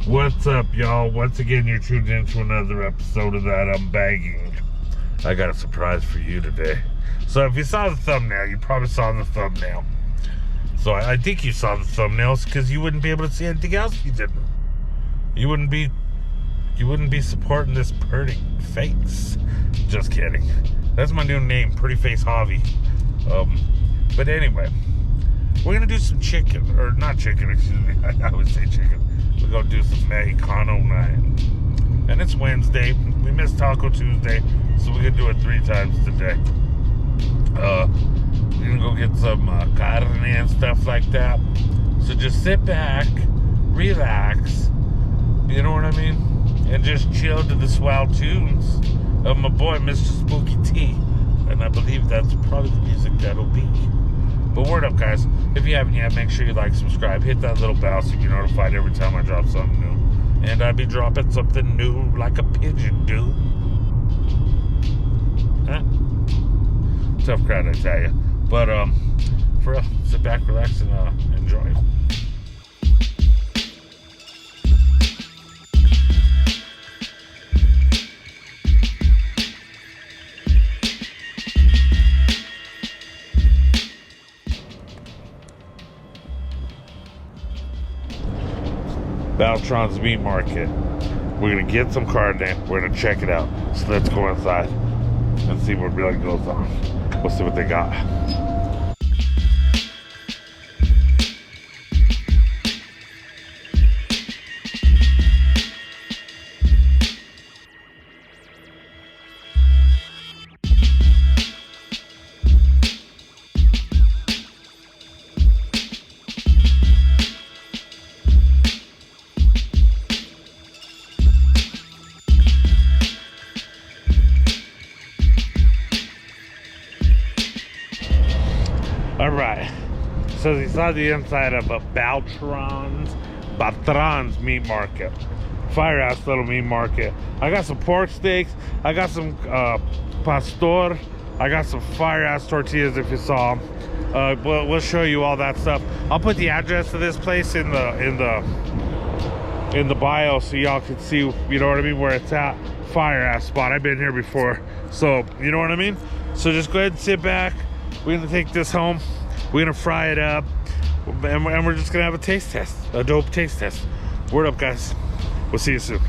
What's up, y'all? Once again, you're tuned into another episode of that Unbagging. I got a surprise for you today. So if you saw the thumbnail, you probably saw the thumbnail. So I think you saw the thumbnails because you wouldn't be able to see anything else you didn't. You wouldn't be supporting this pretty face. Just kidding. That's my new name, Pretty Face Javi. But anyway, we're gonna do some chicken, or not chicken, excuse me. I would say chicken. We're gonna do some Mexicano night, and it's Wednesday. We missed Taco Tuesday, so we're gonna do it 3 times today. We're gonna go get some carne and stuff like that. So just sit back, relax. You know what I mean? And just chill to the swell tunes of my boy, Mr. Spookie T. And I believe that's probably the music that'll be. But word up, guys. If you haven't yet, make sure you like, subscribe, hit that little bell so you're notified every time I drop something new. And I'll be dropping something new like a pigeon do. Huh? Tough crowd, I tell you. But, for real, sit back, relax, and enjoy. Beltran's meat market. We're gonna get some carne. We're gonna check it out. So let's go inside and see what really goes on. We'll see what they got. Alright, so you saw the inside of a Beltrans meat market. Fire ass little meat market. I got some pork steaks, I got some pastor, I got some fire ass tortillas if you saw them. We'll show you all that stuff. I'll put the address of this place in the bio so y'all can see, you know what I mean, where it's at. Fire ass spot. I've been here before, so you know what I mean. So just go ahead and sit back. We're gonna take this home, we're gonna fry it up, and we're just gonna have a taste test, a dope taste test. Word up, guys. We'll see you soon.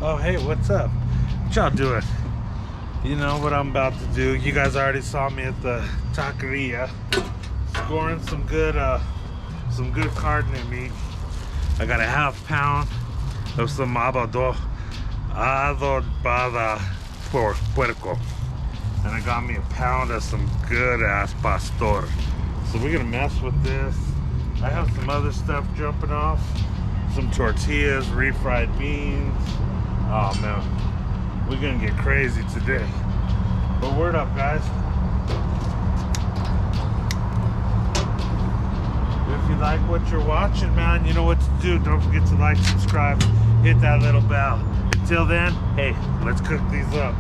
Oh, hey, what's up? What y'all doing? You know what I'm about to do. You guys already saw me at the taqueria, scoring some good carne meat. I got a ½ pound of some adobada puerco, and I got me a pound of some good ass pastor. So we're gonna mess with this. I have some other stuff jumping off, some tortillas, refried beans. Oh man, we're gonna get crazy today. But word up, guys. If you like what you're watching, man, you know what to do. Don't forget to like, subscribe, hit that little bell. Until then, hey, let's cook these up.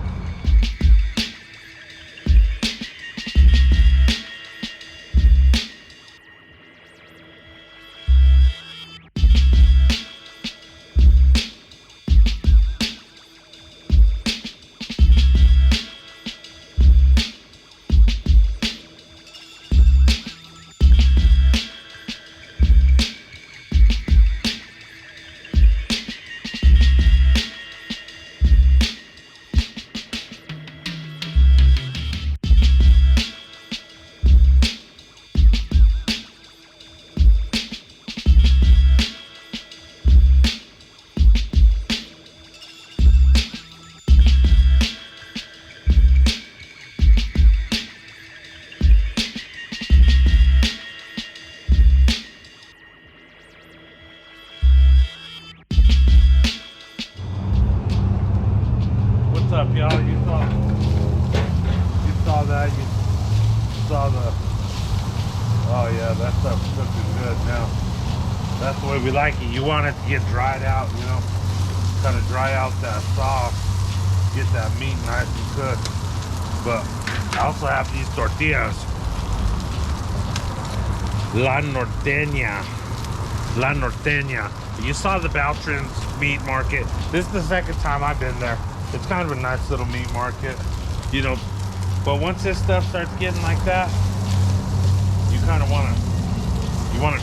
good now. That's the way we like it. You want it to get dried out, you know, kind of dry out that sauce, get that meat nice and cooked. But I also have these tortillas. La Norteña. La Norteña. You saw the Beltrans meat market. This is the second time I've been there. It's kind of a nice little meat market, you know. But once this stuff starts getting like that, you kind of want to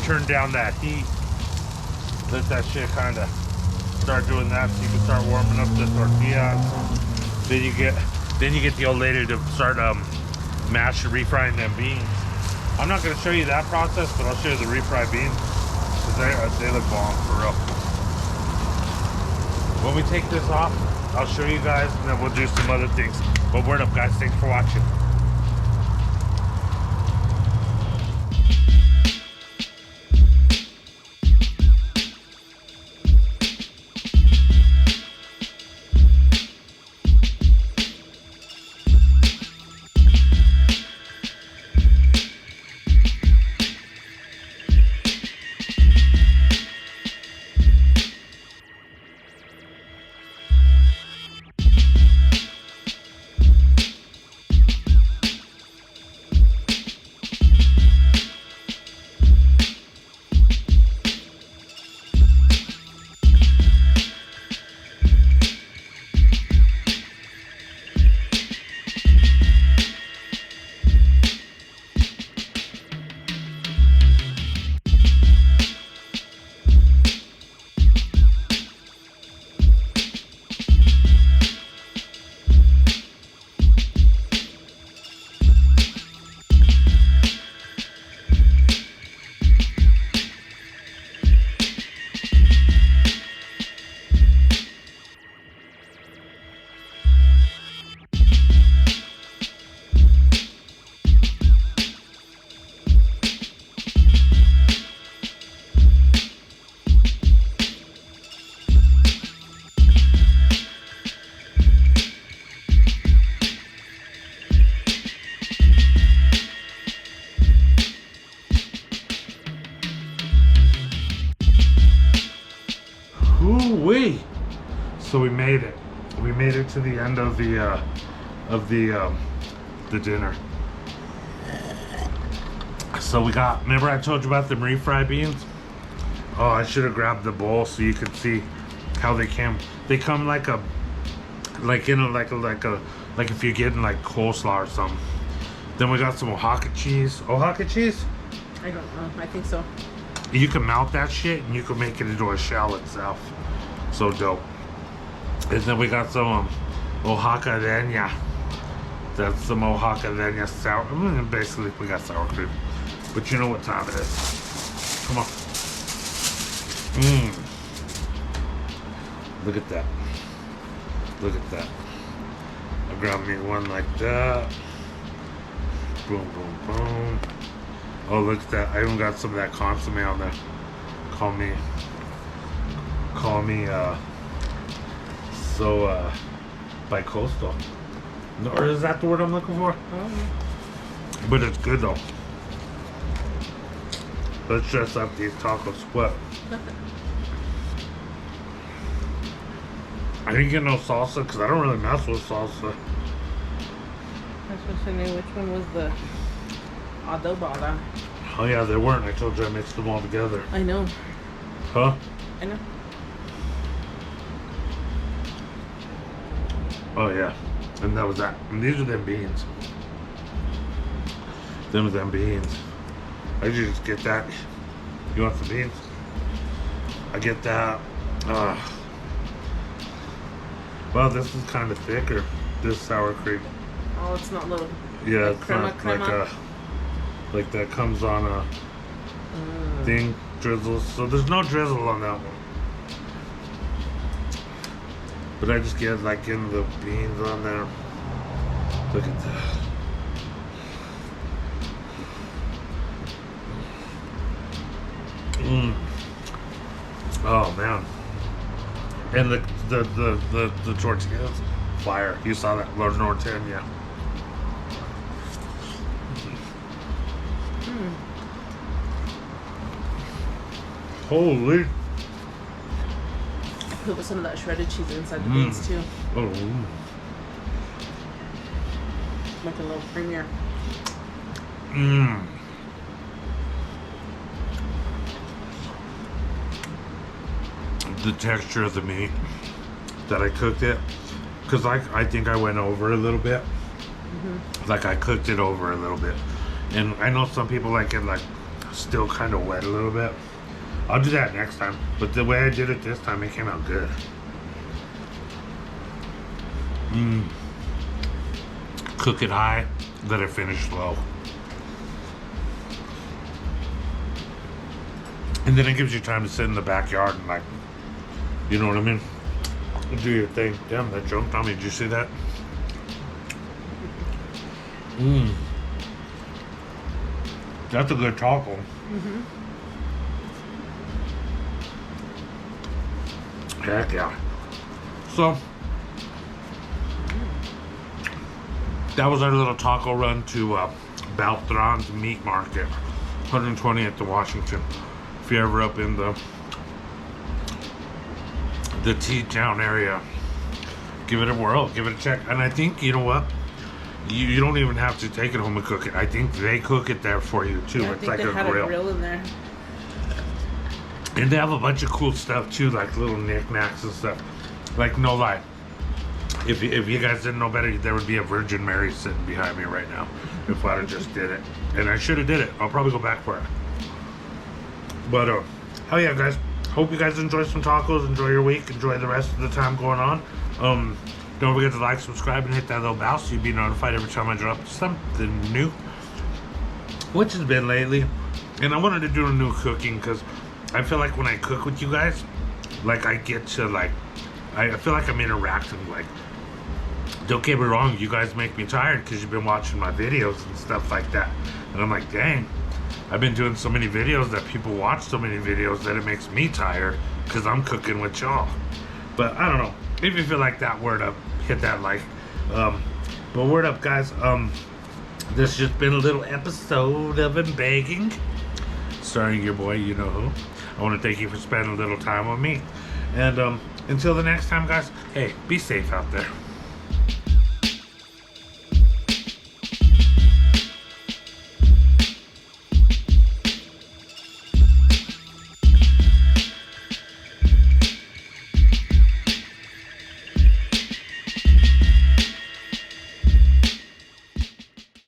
turn down that heat. Let that shit kind of start doing that, so you can start warming up the tortillas. Then you get the old lady to start refrying them beans. I'm not going to show you that process, but I'll show you the refried beans, because they look bomb for real. When we take this off, I'll show you guys, and then we'll do some other things. But word up, guys. Thanks for watching. Ooh-wee. So we made it. We made it to the end of the dinner. So we got, remember I told you about the refried beans? Oh, I should have grabbed the bowl so you could see how they came. They come like if you're getting like coleslaw or something. Then we got some Oaxaca cheese. Oaxaca cheese? I don't know. I think so. You can melt that shit and you can make it into a shell itself. So dope. And then we got some Oaxaca leña. That's some Oaxaca leña sour. Basically, we got sour cream. But you know what time it is. Come on. Look at that. Look at that. I grabbed me one like that. Boom, boom, boom. Oh, look at that. I even got some of that consomme on there. Call me bi-coastal. No, or is that the word I'm looking for? But it's good though. Let's dress up these tacos. What? I didn't get no salsa because I don't really mess with salsa. I was supposed to know which one was the adobada. Oh yeah, they weren't. I told you I mixed them all together. I know. Huh? I know. Oh yeah. And that was that. And these are them beans. Them beans. I usually just get that. You want some beans? I get that. Well, this is kind of thicker. This sour cream. Oh, it's not little. Yeah, like it's crema, not crema. like that comes on a thing, drizzle. So there's no drizzle on that one. But I just get like in the beans on there. Look at that. Oh man. And the tortillas, fire. You saw that, La Norteña. Holy. Put some of that shredded cheese inside the beans too. Oh. Make it a little creamier. Mmm. The texture of the meat that I cooked it, because I think I went over a little bit. Like I cooked it over a little bit, and I know some people like it like still kind of wet a little bit. I'll do that next time, but the way I did it this time, it came out good. Cook it high, let it finish slow, and then it gives you time to sit in the backyard and like, you know what I mean, do your thing. Damn, that jumped on me. Did you see that? That's a good taco. Heck yeah. So that was our little taco run to Beltrans Meat Market, 120th to Washington. If you're ever up in the T-Town area, give it a whirl, give it a check. And I think, you know what, you don't even have to take it home and cook it. I think they cook it there for you too. Yeah, it's like a grill. I think they had a grill in there. And they have a bunch of cool stuff too, like little knickknacks and stuff. Like, no lie, if you guys didn't know better, there would be a Virgin Mary sitting behind me right now if I'd have just did it. And I should have did it. I'll probably go back for it. But hell yeah, guys. Hope you guys enjoy some tacos. Enjoy your week. Enjoy the rest of the time going on. Don't forget to like, subscribe, and hit that little bell so you'll be notified every time I drop something new, which has been lately. And I wanted to do a new cooking because I feel like when I cook with you guys, like I get to like, I feel like I'm interacting. Like, don't get me wrong, you guys make me tired because you've been watching my videos and stuff like that. And I'm like, dang, I've been doing so many videos that people watch so many videos that it makes me tired because I'm cooking with y'all. But I don't know. If you feel like that, word up, hit that like. But word up, guys. This has just been a little episode of Unbagging, starring your boy, you know who. I want to thank you for spending a little time with me. And until the next time, guys, hey, be safe out there.